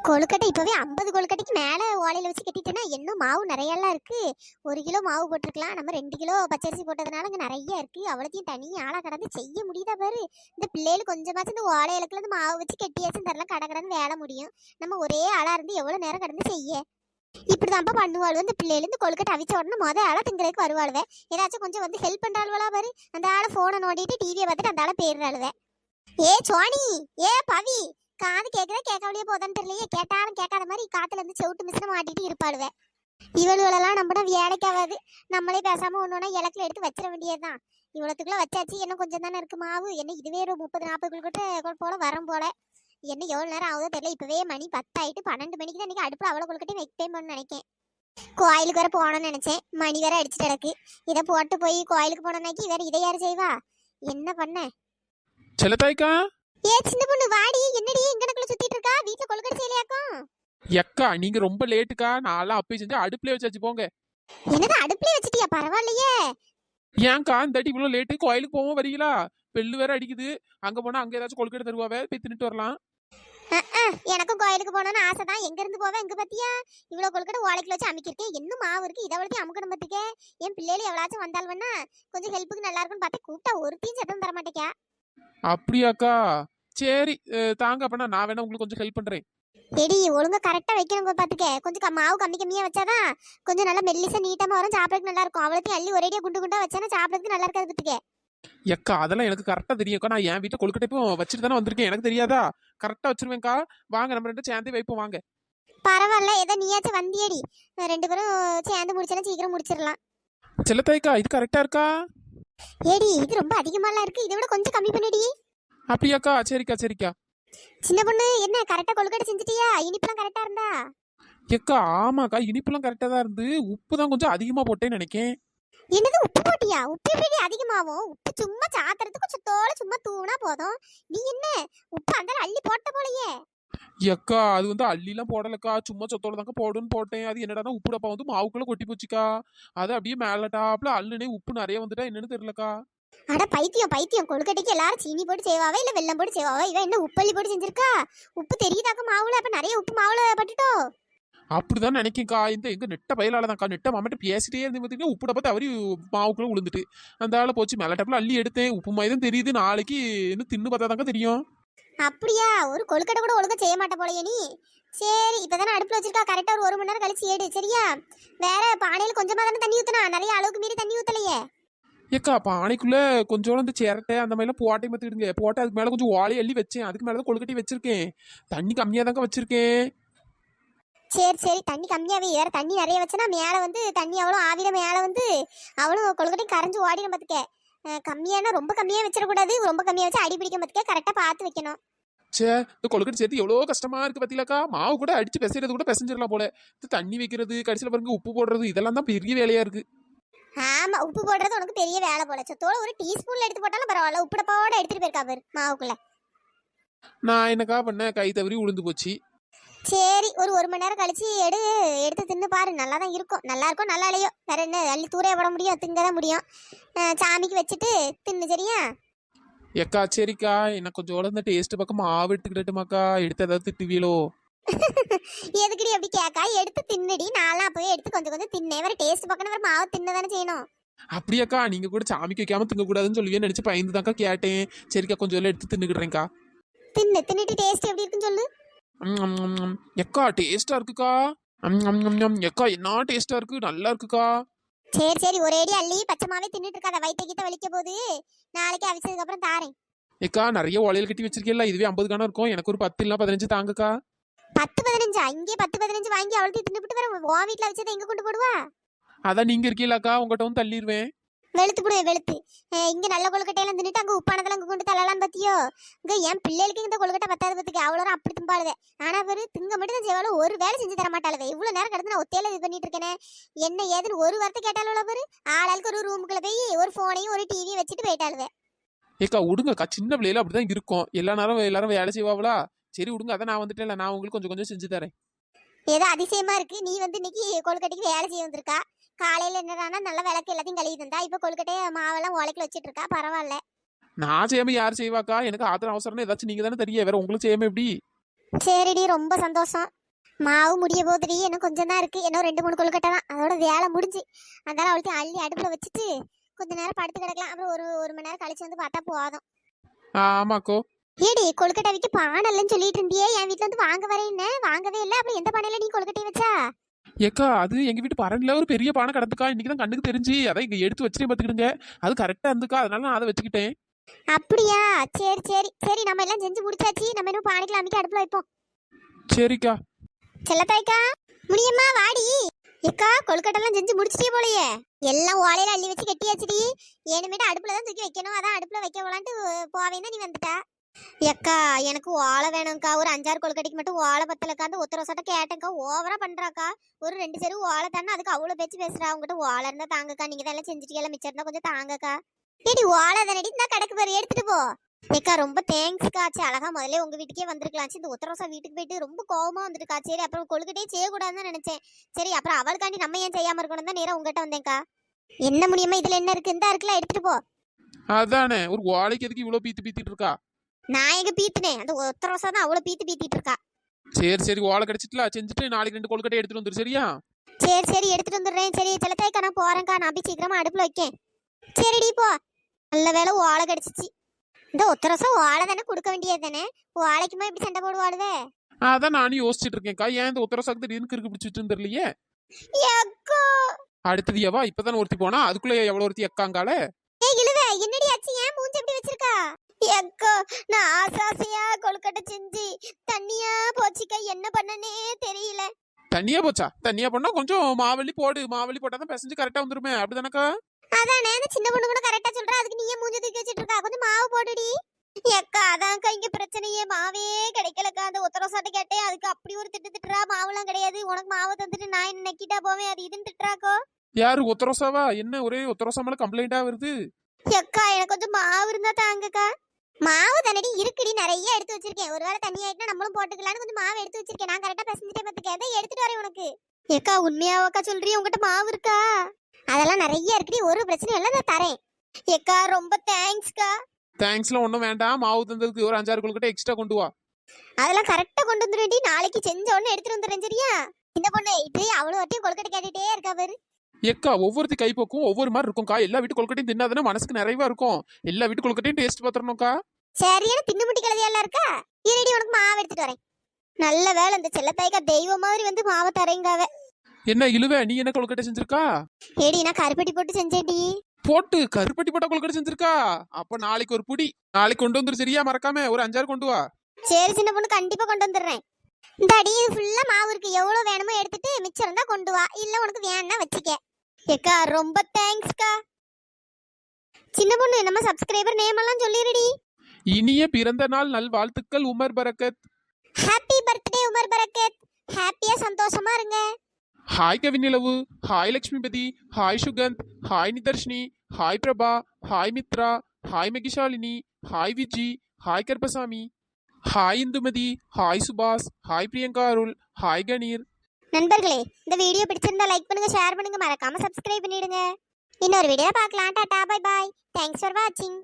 கொழுக்கட்டை இப்பவே 50 கொழுக்கட்டைக்கு மேல ஓலையில வச்சு கட்டிட்டேன்னா இன்னும் மாவு நிறையலாம் இருக்கு. 1 கிலோ மாவு போட்டிருக்கலாம். நம்ம 2 கிலோ பச்சரிசி போட்டதுனால இங்க நிறைய இருக்கு. அவ்வளோத்தையும் தனியா ஆளா கடந்து செய்ய முடியுதா பாரு. இந்த பிள்ளைகள் கொஞ்சமாச்சும் இந்த ஓலை இலக்குல இருந்து மாவு வச்சு கெட்டியாச்சும் தரலாம், கடை கடந்து வேலை முடியும். நம்ம ஒரே ஆளா இருந்து எவ்வளவு நேரம் கடந்து செய்ய. இப்படிதான்ப்பா பண்ணுவாள் இந்த பிள்ளைகள். இந்த கொழுக்கட்டை அவிச்ச உடனே ஆளா திங்கிறதுக்கு வருவாளுவே. ஏதாச்சும் கொஞ்சம் வந்து ஹெல்ப் பண்றாளுவா பாரு. அந்த ஆளை போனை நோண்டிட்டு டிவியை பார்த்துட்டு அந்த ஆளை பேருறாளுவே. ஏ சோனி, ஏ பவி, காது கேட்குற கேட்கவழியே போதான்னு தெரியலையே. கேட்டாலும் கேட்காத மாதிரி காத்துல இருந்து செவிட்டு மிஷினை மாட்டிட்டு இருப்பாளுவே. இவளுகளெல்லாம் நம்மட வேலைக்காகாது. நம்மளே பேசாம ஒன்னொன்னா இலக்கில் எடுத்து வச்சிட வேண்டியதுதான். இவ்வளோத்துக்குள்ள வச்சாச்சு, என்ன கொஞ்சம் தானே இருக்கு மாவு. என்ன இதுவே ஒரு 30-40 கொழுக்கட்டை போல வரும் போல. என்ன எவ்வளோ நேரம் ஆகுதோ தெரியல. இப்பவே மணி 10 ஆயிட்டு. 12 மணிக்கு தான் இன்னைக்கு அடுப்புல அவ்வளோ கொழுக்கட்டையும் வைப்பேன் நினைக்கேன். கோயிலுக்கு வேற போகணும்னு நினைச்சேன். மணி வேற அடிச்சுட்டு கிடக்கு. இதை போட்டு போய் கோயிலுக்கு போனோம்னாக்கி வேற இதை யாரு செய்வா? என்ன பண்ண? செல்லத்தாய்க்கா, ஏ சின்ன பொண்ணு வாடி. என்னடி இங்கனக்குள்ள சுத்திட்டு இருக்கா? வீட்டுல கொழுக்கட்டை செய்யலையாக்கும்? எக்கா நீங்க ரொம்ப லேட்டுக்கா. நான்லாம் அப்பயே செஞ்சு அடுப்புலயே வச்சாச்சு போங்க. என்னது அடுப்புலயே வச்சிட்டியா? பரவாயில்லையே. ஏன்க்கா இந்த அடி இவ்வளவு லேட்டு? கோயிலுக்கு போவோம் வரீங்களா? பெல்லு வேற அடிக்குது. அங்க போனா அங்க ஏதாச்சும் கொழுக்கட்டை தருவாவே, போய் தின்னுட்டு வரலாம். எனக்கும் கோயிலுக்கு போகணும்னு ஆசை தான். எங்க இருந்து போவேன்? எங்க பத்தியா இவ்வளவு கொழுக்கட்டை ஓலைக்குள்ள வச்சு அமைக்கிருக்கேன். இன்னும் மாவு இருக்கு. இதை வளர்த்தி அமுக்கணும் பத்திக்க. என் பிள்ளைகள் எவ்வளாச்சும் வந்தால் வேணா கொஞ்சம் ஹெல்ப்புக்கு நல்லா இருக்கும்னு பார்த்தா கூப்பிட்டா ஒருத்தையும் சத்தம் தர மாட்டேக்கா. அப்படியாக்கா? சரி தாங்க, அப்பனா நான் வேணா உங்களுக்கு கொஞ்சம் ஹெல்ப் பண்றேன். எடி ஒழுங்கா கரெக்டா வைக்கணும் பாத்துக்க. கொஞ்சம் மாவு கம்மி கம்மியா வச்சாதான் கொஞ்சம் நல்லா மெல்லிசா நீட்டமா வரும். சாப்பிடறதுக்கு நல்லா இருக்கும். அவ்வளோத்தையும் அள்ளி ஒரேடியா குண்டு குண்டா வச்சானா சாப்பிடறதுக்கு நல்லா இருக்காது பத்துக்க. எக்கா அதெல்லாம் எனக்கு கரெக்டா தெரியும்க்கா. நான் என் வீட்டை கொழுக்கட்டை இப்போ வச்சுட்டு தானே வந்திருக்கேன். எனக்கு தெரியாதா? கரெக்டா வச்சிருவேன்க்கா. வாங்க நம்ம ரெண்டும் சேர்ந்தே வைப்போம் வாங்க. பரவாயில்ல, ஏதோ நீயாச்சும் வந்தியடி. 2 பேரும் சேர்ந்து முடிச்சா சீக்கிரம் முடிச்சிடலாம். செல்லத்தாய்க்கா இது கரெக்டா இருக்கா? ஏடி இது ரொம்ப அதிகமாலாம் இருக்கு. இதை விட கொஞ்சம் கம்மி பண்ணிடி. அப்படியாக்கா? சரிக்கா சரிக்கா. சின்ன பொண்ணு என்ன கரெக்டா கொழுக்கட்டை செஞ்சுட்டியா? இனிப்பெல்லாம் கரெக்டா இருந்தா? எக்கா ஆமாக்கா, இனிப்புலாம் கரெக்டா தான் இருந்து. உப்பு தான் கொஞ்சம் அதிகமா போட்டேன்னு நினைக்கேன். என்னது உப்பு போட்டியா? உப்பு எப்படி அதிகமாகும்? உப்பு சும்மா சாத்திரத்துக்கு சுத்தோட சும்மா தூணா போதும். நீ என்ன உப்பு அந்த அள்ளி போட்ட போலயே? எக்கா அது வந்து அள்ளிலாம் போடலக்கா. சும்மா சொத்தோட தாங்க போடுன்னு போட்டேன். அது என்னடா உப்பு டப்பா வந்து மாவுக்குள்ள கொட்டி போச்சுக்கா. அது அப்படியே மேல டாப்ல அள்ளுனே உப்பு நிறைய வந்துட்டா என்னன்னு தெரியலக்கா. அட பைத்தியம் பைத்தியம். கொழுக்கட்டைக்கு எல்லாரும் சீனி போட்டு செய்வாவே இல்ல வெல்லம் போட்டு செய்வாவா? இவன் என்ன உப்பள்ளி போட்டு செஞ்சிருக்கா? உப்பு தெரியுதாக்க மாவுல? அப்ப நிறைய உப்பு மாவுல பட்டுட்டோ? அப்படிதான் நினைக்கேன்க்கா. இந்த எங்க நெட்ட பயலாலதான்க்கா. நெட்ட மாமட்ட பேசிட்டே இருந்து பார்த்தீங்கன்னா உப்பு டப்பா தவறி மாவுக்குள்ள விழுந்துட்டு அந்த ஆளை போச்சு மேல டப்பல அள்ளி எடுத்தேன். உப்பு மாதிரி தான் தெரியுது. நாளைக்கு இன்னும் தின்னு பார்த்தா தாங்க தெரியும். அப்படியா? ஒரு கொழுக்கட்டை கூட ஒழுங்கா செய்ய மாட்ட போலயே நீ. சரி இப்பதானே அடுப்புல வச்சிருக்கா. கரெக்டா ஒரு 1 மணி நேரம் கழிச்சு ஏடு சரியா? வேற பானையில கொஞ்சமா தானே தண்ணி ஊத்துனா? நிறைய அளவுக்கு மீறி தண்ணி ஊத்தலையே. ஏக்கா பானைக்குள்ள கொஞ்சோட இந்த சிரட்டை அந்த மாதிரிலாம் போட்டே பார்த்துக்கிடுங்க. போட்டு அதுக்கு மேல கொஞ்சம் வாழை அள்ளி வச்சேன். அதுக்கு மேலதான் கொழுக்கட்டி வச்சிருக்கேன். தண்ணி கம்மியா தாங்க வச்சிருக்கேன். சரி சரி தண்ணி கம்மியாவே. வேற தண்ணி நிறைய வச்சனா மேல வந்து தண்ணி அவ்வளோ ஆவிட மேல வந்து அவளும் கொழுக்கட்டையும் கரைஞ்சு ஓடிடும் பார்த்துக்க. கம்மியானா ரொம்ப கம்மியா வச்சிடக்கூடாது. ரொம்ப கம்மியா வச்சு அடி பிடிக்க பார்த்துக்க. கரெக்டா பார்த்து வைக்கணும். சே இந்த கொழுக்கட்டை சேர்த்து எவ்வளோ கஷ்டமா இருக்கு பத்திலக்கா. மாவு கூட அடிச்சு பிசைறது கூட பிசைஞ்சிடலாம் போல. இது தண்ணி வைக்கிறது, கடைசியில் பாருங்க உப்பு போடுறது, இதெல்லாம் தான் பெரிய வேலையா இருக்கு. ஆமா உப்பு போடுறது உனக்கு பெரிய வேலை போல. சொத்தோட ஒரு டீஸ்பூன்ல எடுத்து போட்டாலும் பரவாயில்ல. உப்பு டப்பாவோட எடுத்துட்டு போயிருக்கா பாரு மாவுக்குள்ள. நான் என்னக்கா பண்ண, கை தவறி உளுந்து போச்சு. சரி ஒரு மணி நேரம் கழிச்சு எடுத்து தின்னு பாரு. நல்லா தான் இருக்கும். நல்லா இருக்கும் நல்லா இல்லையோ வேற என்ன அள்ளி தூரைய போட முடியும்? திங்க தான் முடியும். சாமிக்கு வச்சுட்டு தின்னு சரியா? ஏக்கா சரிக்கா. எனக்கு கொஞ்சம் இந்த டேஸ்ட் பக்கம் மாவு எடுத்துக்கிட்டுமாக்கா. எடுத்து ஏதாவது திட்டுவீளோ? எதுக்குடி அப்படி கேக்கா? எடுத்து தின்னுடி. நான்லாம் அப்பவே எடுத்து கொஞ்சம் கொஞ்சம் தின்னேன். வேற டேஸ்ட் பக்கம் வேற மாவு தின்னு தானே செய்யணும். அப்படியாக்கா? நீங்க கூட சாமிக்கு வைக்காம திங்க கூடாதுன்னு சொல்லுவேன்னு நினைச்சு பயந்து தாக்கா கேட்டேன். சரிக்கா கொஞ்சம் எடுத்து தின்னுக்கிடுறேன்க்கா. தின்னுட்டு டேஸ்ட் எப்படி இருக்குன்னு சொல்லு. எக்கா டேஸ்டா இருக்குக்கா. எக்கா என்ன டேஸ்டா இருக்கு, நல்லா இருக்குக்கா. சரி ஒரேடி அள்ளி பச்சை மாவே தின்னுட்டு இருக்காத. வயிற்ற கீத்த வலிக்க போது. நாளைக்கு அவிச்சதுக்கு அப்புறம் தாரேன். ஏக்கா நிறைய உலையில கட்டி வச்சிருக்கேன்ல. இதுவே 50 காணம் இருக்கும். எனக்கு ஒரு 10 இல்ல 15 தாங்கக்கா. 10-15 இங்கே 10-15 வாங்கி அவளுக்கு தின்னுபிட்டு வர. உன் வீட்டுல வச்சதை எங்க கொண்டு போடுவா? அதான் நீங்க இருக்கீங்களாக்கா, உங்ககிட்ட வந்து தள்ளிடுவேன். வெளுத்து போடுவேன் வெளுத்து. இங்க நல்ல கொழுக்கட்டையெல்லாம் தின்னுட்டு அங்க உப்பானதெல்லாம் அங்க கொண்டு தள்ளலாம் பத்தியோ? இங்க என் பிள்ளைகளுக்கு இந்த கொழுக்கட்டை பத்தாது பத்துக்கு. அவ்வளோ அப்படி திம்பாளுவே. ஆனா பேரு திங்க மட்டும் தான் செய்வாளோ. ஒரு வேலை செஞ்சு தர மாட்டாளுவே. இவ்வளவு நேரம் கடந்து நான் ஒத்தையில இது பண்ணிட்டு இருக்கேனே. என்ன ஏதுன்னு ஒரு வார்த்தை கேட்டாலும் பேரு ஆளாளுக்கு ஒரு ரூமுக்குள்ள போய் ஒரு போனையும் ஒரு டிவியும் வச்சுட்டு போயிட்டாளுவே. ஏக்கா விடுங்கக்கா, சின்ன பிள்ளையில அப்படிதான் இருக்கும். எல்லா நேரம் எல்லாரும் வேலை செய்வாங்களா? சரி விடுங்க. அதான் நான் வந்துட்டேன்ல, நான் உங்களுக்கு கொஞ்சம் கொஞ்சம் செஞ்சு தரேன். ஏதோ அதிசயமா இருக்கு. நீ வந்து இன்னைக்கு கொழுக்கட்டைக்கு வேலை செய்ய வந்திருக்கா. காலையில என்னடானா நல்ல விளக்கு எல்லாத்தையும் கழுவி தந்தா. இப்ப கொழுக்கட்டைய மாவெல்லாம் உலைக்குள்ள வச்சிட்டு இருக்கா. பரவாயில்ல. நான் செய்யாம யார் செய்வாக்கா? எனக்கு ஆத்திரம் அவசரம் ஏதாச்சும் நீங்க தானே தெரிய. வேற உங்களுக்கு செய்யாம எப்படி? சரிடி, ரொம்ப சந்தோஷம். மாவு முடிய போகுதுடி, இன்னும் கொஞ்சம் தான் இருக்கு. இன்னும் 2 3 கொழுக்கட்டை தான், அதோட வேலை முடிஞ்சு. அதனால அவளுக்கு அள்ளி அடுப்புல வச்சுட்டு கொஞ்ச நேரம் படுத்து கிடக்கலாம். அப்புறம் ஒரு மணி நேரம் கழிச்சு வந்து பார்த்தா போதும். ஆமாக்கோ. ஏடி, கொழுக்கட்டை வைக்க பானை இல்லைன்னு சொல்லிட்டு இருந்தியே, என் வீட்டுல வந்து வாங்க வரேன்னு வாங்கவே இல்லை. அப்புறம் எந்த பானையில நீ கொழுக்கட்டையை வச்சா? ஏக்கா அது எங்க வீட்டு பரன்ல ஒரு பெரிய பானை கிடந்துக்கா, இன்னைக்கு தான் கண்ணுக்கு தெரிஞ்சு அதான் இங்க எடுத்து வச்சுட்டே பாத்துக்கிடுங்க. அது கரெக்டா இருந்துக்கா, அதனால நான் அதை வச்சுக்கிட்டேன். அப்படியா? சரி சரி சரி, நம்ம எல்லாம் செஞ்சு முடிச்சாச்சு. நம்ம இன்னும் பானைக்குள்ள அமைக்க அடுப்புல வைப்போம். சரிக்கா. செல்லத்தாய்க்கா, முடியம்மா வாடி. ஏக்கா, கொழுக்கட்டெல்லாம் செஞ்சு முடிச்சிட்டே போலையே. எல்லாம் ஓலையில அள்ளி வச்சு கட்டியாச்சுடி. ஏனுமேட்டு அடுப்புல தான் தூக்கி வைக்கணும். அதான் அடுப்புல வைக்க போலான்ட்டு போவேன் நீ வந்துட்டா. ஏக்கா, எனக்கு ஓலை வேணும்க்கா. ஒரு 5 6 கொழுக்கட்டைக்கு மட்டும் ஓலை பத்தலக்கா. அந்த ஒத்தர சட்டை கேட்டேங்க்கா, ஓவரா பண்றாக்கா. ஒரு 2 செரு ஓலை தானே, அதுக்கு அவ்வளவு பேச்சு பேசுறா. உங்ககிட்ட ஓலை இருந்தா தாங்கக்கா. நீங்க தான் எல்லாம் செஞ்சுட்டீங்க, மிச்சம் இருந்தா கொஞ்சம் தாங்கக்கா. ஏடி, ஓலை தானடி, இந்த கடைக்கு பாரு, எடுத்துட்டு போ. ஏக்கா, ரொம்ப தேங்க்ஸ்க்கா. சரி, அழகா முதல்ல உங்க வீட்டுக்கே வந்திருக்கலாம். இந்த ஒத்தரோசா வீட்டுக்கு போயிட்டு ரொம்ப கோவமா வந்துட்டுக்கா. சரி, அப்புறம் கொழுக்கட்டையே செய்யக்கூடாதுன்னு நினைச்சேன். சரி, அப்புறம் அவளுக்காண்டி நம்ம ஏன் செய்யாம இருக்கணும் தான் நேரா உங்ககிட்ட வந்தேன்க்கா. என்ன முடியுமா, இதுல என்ன இருக்கு? இந்த இருக்குல்ல, எடுத்துட்டு போ. அதானே, ஒரு ஓலைக்கு எதுக்கு இவ்வளவு பீத்திட்டு இருக்கா? நான் எங்க பீத்துனேன்? அந்த ஒத்தரோசா தான் அவ்வளவு பீத்திட்டு இருக்கா. சரி சரி, ஓலை கிடைச்சிட்டுல, செஞ்சுட்டு நாளைக்கு 2 கொழுக்கட்டை எடுத்துட்டு வந்துரு. சரியா? சரி சரி, எடுத்துட்டு வந்துடுறேன். சரி செல்லத்தாய்க்கா, நான் போறேன்க்கா. நான் போய் சீக்கிரமா அடுப்புல வைக்கேன். சரிடி, போ. நல்ல வேலை ஓலை கிடைச்சிச்சு. இந்த ஒத்தரோசம் ஓலை தானே கொடுக்க வேண்டியது தானே. ஓலைக்குமா இப்படி சண்டை போடுவாடுவே? அதான் நானும் யோசிச்சுட்டு இருக்கேன்க்கா, ஏன் இந்த உத்தரசாக்கு திடீர்னு கிறுக்கு பிடிச்சிட்டு தெரியலையே. எக்கோ, அடுத்தது எவா இப்பதான் ஒருத்தி போனா, அதுக்குள்ள எவ்வளவு ஒருத்தி எக்காங்கால. ஏய் இழுவ, என்னடி ஆச்சு? ஏன் மூஞ்சி இப்படி வச்சிருக்கா? எக்கோ, நான் ஆசாசையா கொழுக்கட்டை செஞ்சு தண்ணியா போச்சுக்கா. என்ன பண்ணனே தெரியல. தண்ணியா போச்சா? தண்ணியா பண்ணா கொஞ்சம் மாவள்ளி போடு. மாவள்ளி போட்டாதான் பிசைஞ்சு கரெக்டா வந்துருமே. அப்படிதானக்கா? அதானே, அந்த சின்ன பொண்ணு கூட கரெக்டா சொல்றா. அதுக்கு நீ ஏன் மூஞ்சி தூக்கி வச்சிட்டு இருக்கா? கொஞ்சம் மாவு போடுடி. எக்கா, அதான்க்கா இங்க பிரச்சனையே. மாவே கிடைக்கலக்கா. அந்த ஒத்தரோசாட்ட கேட்டேன், அதுக்கு அப்படி ஒரு திட்டுறா. மாவுலாம் கிடையாது, உனக்கு மாவு தந்துட்டு நான் என்ன நக்கிட்டா போவேன், அது இதுன்னு திட்டுறாக்கோ. யாரு, உத்தரசாவா? என்ன ஒரே உத்தரசா மேல கம்ப்ளைண்டா வருது? எக்கா, எனக்கு கொஞ்சம் மாவு இருந்தா தாங்கக்கா. மாவு தானடி இருக்குடி, நிறைய எடுத்து வச்சிருக்கேன். ஒருவேளை தண்ணி ஆயிட்டுனா நம்மளும் போட்டுக்கலான்னு கொஞ்சம் மாவு எடுத்து வச்சிருக்கேன். நான் கரெக்டா பசஞ்சிட்டே பார்த்துக்க, அதை எடுத்துட்டு வரேன் உனக்கு. ஏக்கா, உண்மையாவாக்கா சொல்றீ? உங்ககிட்ட மாவு இருக்கா? அதெல்லாம் நிறைய இருக்குடி, ஒரு பிரச்சனையும் இல்லை, நான் தரேன். ஏக்கா, ரொம்ப தேங்க்ஸ்க்கா. தேங்க்ஸ்லாம் ஒன்றும் வேண்டாம். மாவு தந்ததுக்கு ஒரு 5 6 கொழுக்கட்டை எக்ஸ்ட்ரா கொண்டு வா. அதெல்லாம் கரெக்டா கொண்டு வந்துடுடி. நாளைக்கு செஞ்ச உடனே எடுத்துட்டு வந்துடுறேன். சரியா? இந்த பொண்ணு இது அவ்வளவு வாட்டியும் கொழுக்கட்டை கேட்டுட்டே இருக்கா பாரு. ஏக்கா, ஒவ்வொருத்தி கைப்போக்கும் ஒவ்வொரு மாதிரி இருக்கும்க்கா. எல்லா வீட்டு கொழுக்கட்டையும் தின்னாதானே மனசுக்கு நிறைவா இருக்கும். எல்லா வீட்டு கொழுக்கட்டையும் டேஸ்ட் பாத்துறணும்க்கா. சரியான தின்னுமுட்டி கழுதையெல்லாம் இருக்கா. இருடி, உனக்கு மாவு எடுத்துட்டு வரேன். நல்ல வேலை, இந்த செல்லத்தாய்க்கா தெய்வம் மாதிரி வந்து மாவை தரேங்காவ. என்ன இழுவ, நீ என்ன கொழுக்கட்டை செஞ்சிருக்கா? ஏடி, நான் கருப்பட்டி போட்டு செஞ்சேன்டி. போட்டு கருப்பட்டி போட்ட கொழுக்கட்டை செஞ்சிருக்கா? அப்ப நாளைக்கு ஒரு புடி நாளைக்கு கொண்டு வந்துரு. சரியா? மறக்காம ஒரு 5 6 கொண்டு வா. சரி சின்ன பொண்ணு, கண்டிப்பா கொண்டு வந்துடுறேன். இந்த அடி இது ஃபுல்லா மாவு இருக்கு. எவ்வளவு வேணுமோ எடுத்துட்டு மிச்சம் இருந்தா கொண்டு வா. இல்ல உனக்கு வேணா வச்சுக்க. ஏக்கா, ரொம்ப தேங்க்ஸ்க்கா. சின்ன பொண்ணு, நம்ம சப்ஸ்கிரைபர் நேம் எல்லாம் சொல்லிருடி. இனிய பிறந்த நாள் நல் வாழ்த்துக்கள் உமர் பரக்கத். ஹாப்பி பர்த்டே உமர் பரக்கத். ஹாப்பியா சந்தோஷமா இருங்க. Hi Kavinilavu, hi Lakshmipathi, hi Sugandh, hi Nidharshini, hi Prabha, hi Mithra, hi Mehishalini, hi Viji, hi Karpasamy, hi Indumathi, hi Subash, hi Priyanka Arul, hi Kaneer. நண்பர்களே, இந்த வீடியோ பிடிச்சிருந்தா லைக் பண்ணுங்க, ஷேர் பண்ணுங்க, மறக்காம சப்ஸ்கிரைப் பண்ணிடுங்க. இன்னொரு வீடியோ பார்க்கலாம். Tata, bye bye. Thanks for வாட்சிங்.